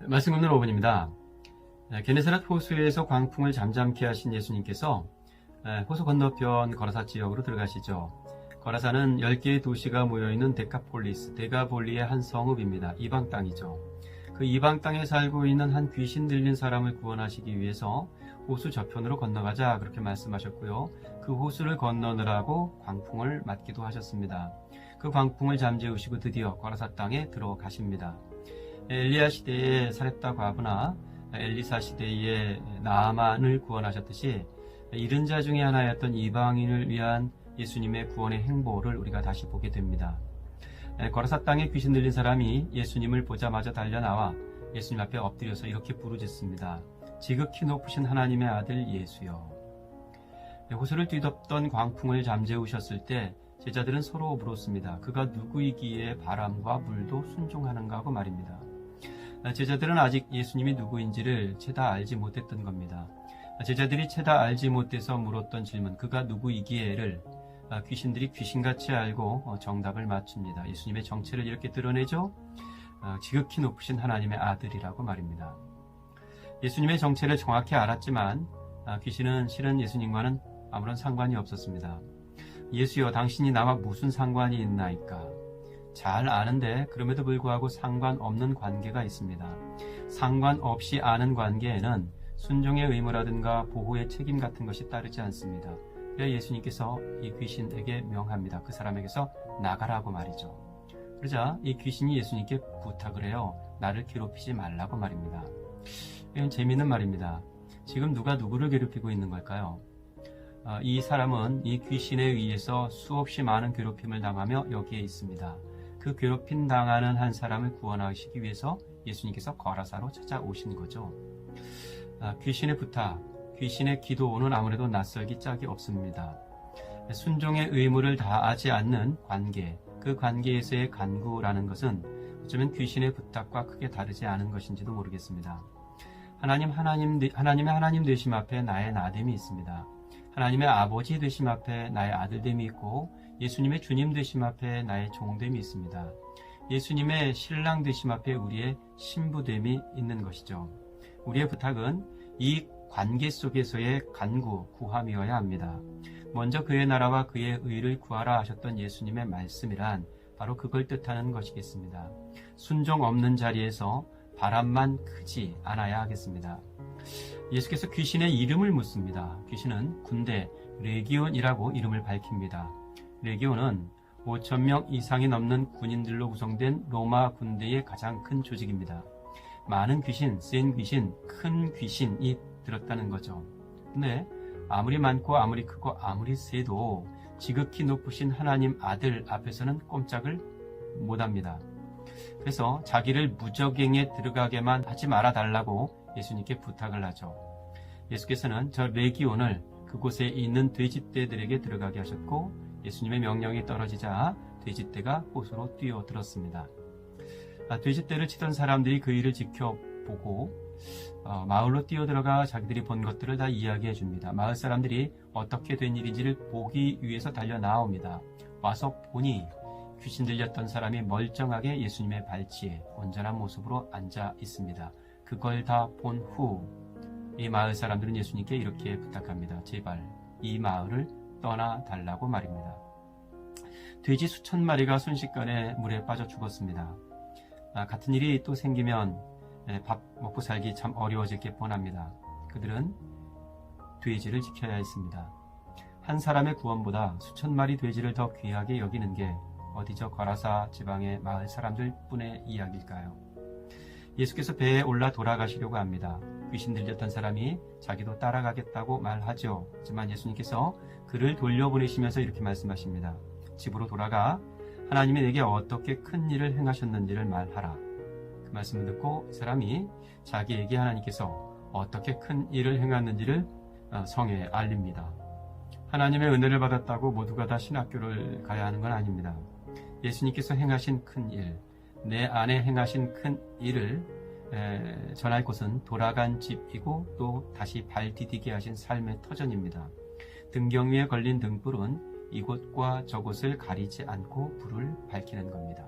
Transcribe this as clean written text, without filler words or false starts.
말씀 오늘 5분입니다. 게네사렛 호수에서 광풍을 잠잠케 하신 예수님께서 호수 건너편 거라사 지역으로 들어가시죠. 거라사는 10개의 도시가 모여있는 데카폴리스, 데가볼리의 한 성읍입니다. 이방 땅이죠. 그 이방 땅에 살고 있는 한 귀신 들린 사람을 구원하시기 위해서 호수 저편으로 건너가자 그렇게 말씀하셨고요. 그 호수를 건너느라고 광풍을 맞기도 하셨습니다. 그 광풍을 잠재우시고 드디어 거라사 땅에 들어가십니다. 엘리야 시대의 사렙다 과부나 엘리사 시대의 나아만을 구원하셨듯이 잃은 자 중에 하나였던 이방인을 위한 예수님의 구원의 행보를 우리가 다시 보게 됩니다. 거라사 땅에 귀신 들린 사람이 예수님을 보자마자 달려나와 예수님 앞에 엎드려서 이렇게 부르짖습니다. 지극히 높으신 하나님의 아들 예수여. 호수를 뒤덮던 광풍을 잠재우셨을 때 제자들은 서로 물었습니다. 그가 누구이기에 바람과 물도 순종하는가 하고 말입니다. 제자들은 아직 예수님이 누구인지를 채다 알지 못했던 겁니다. 제자들이 채다 알지 못해서 물었던 질문, 그가 누구이기에를 귀신들이 귀신같이 알고 정답을 맞춥니다. 예수님의 정체를 이렇게 드러내죠. 지극히 높으신 하나님의 아들이라고 말입니다. 예수님의 정체를 정확히 알았지만 귀신은 실은 예수님과는 아무런 상관이 없었습니다. 예수여, 당신이 나와 무슨 상관이 있나이까? 잘 아는데 그럼에도 불구하고 상관없는 관계가 있습니다. 상관없이 아는 관계에는 순종의 의무라든가 보호의 책임 같은 것이 따르지 않습니다. 그래야 예수님께서 이 귀신에게 명합니다. 그 사람에게서 나가라고 말이죠. 그러자 이 귀신이 예수님께 부탁을 해요. 나를 괴롭히지 말라고 말입니다. 이건 재미있는 말입니다. 지금 누가 누구를 괴롭히고 있는 걸까요? 이 사람은 이 귀신에 의해서 수없이 많은 괴롭힘을 당하며 여기에 있습니다. 그 괴롭힘 당하는 한 사람을 구원하시기 위해서 예수님께서 거라사로 찾아오신 거죠. 귀신의 부탁, 귀신의 기도는 아무래도 낯설기 짝이 없습니다. 순종의 의무를 다하지 않는 관계, 그 관계에서의 간구라는 것은 어쩌면 귀신의 부탁과 크게 다르지 않은 것인지도 모르겠습니다. 하나님의 하나님 되심 앞에 나의 나됨이 있습니다. 하나님의 아버지 되심 앞에 나의 아들됨이 있고 예수님의 주님 되심 앞에 나의 종됨이 있습니다. 예수님의 신랑 되심 앞에 우리의 신부됨이 있는 것이죠. 우리의 부탁은 이 관계 속에서의 간구, 구함이어야 합니다. 먼저 그의 나라와 그의 의를 구하라 하셨던 예수님의 말씀이란 바로 그걸 뜻하는 것이겠습니다. 순종 없는 자리에서 바람만 크지 않아야 하겠습니다. 예수께서 귀신의 이름을 묻습니다. 귀신은 군대, 레기온이라고 이름을 밝힙니다. 레기온은 5,000명 이상이 넘는 군인들로 구성된 로마 군대의 가장 큰 조직입니다. 많은 귀신, 센 귀신, 큰 귀신이 들었다는 거죠. 근데 아무리 많고 아무리 크고 아무리 세도 지극히 높으신 하나님 아들 앞에서는 꼼짝을 못합니다. 그래서 자기를 무적행에 들어가게만 하지 말아달라고 예수님께 부탁을 하죠. 예수께서는 저 레기온을 그곳에 있는 돼지떼들에게 들어가게 하셨고 예수님의 명령이 떨어지자 돼지떼가 호수로 뛰어들었습니다. 돼지떼를 치던 사람들이 그 일을 지켜보고 마을로 뛰어들어가 자기들이 본 것들을 다 이야기해 줍니다. 마을 사람들이 어떻게 된 일인지를 보기 위해서 달려 나옵니다. 와서 보니 귀신 들렸던 사람이 멀쩡하게 예수님의 발치에 온전한 모습으로 앉아 있습니다. 그걸 다 본 후 이 마을 사람들은 예수님께 이렇게 부탁합니다. 제발 이 마을을 떠나달라고 말입니다. 돼지 수천 마리가 순식간에 물에 빠져 죽었습니다. 같은 일이 또 생기면 밥 먹고 살기 참 어려워질 게 뻔합니다. 그들은 돼지를 지켜야 했습니다. 한 사람의 구원보다 수천 마리 돼지를 더 귀하게 여기는 게 어디 저 거라사 지방의 마을 사람들 뿐의 이야기일까요? 예수께서 배에 올라 돌아가시려고 합니다. 귀신 들렸던 사람이 자기도 따라가겠다고 말하죠. 하지만 예수님께서 그를 돌려보내시면서 이렇게 말씀하십니다. 집으로 돌아가 하나님이 내게 어떻게 큰 일을 행하셨는지를 말하라. 그 말씀을 듣고 이 사람이 자기에게 하나님께서 어떻게 큰 일을 행했는지를 성에 알립니다. 하나님의 은혜를 받았다고 모두가 다 신학교를 가야 하는 건 아닙니다. 예수님께서 행하신 큰 일, 내 안에 행하신 큰 일을 전할 곳은 돌아간 집이고 또 다시 발 디디게 하신 삶의 터전입니다. 등경 위에 걸린 등불은 이곳과 저곳을 가리지 않고 불을 밝히는 겁니다.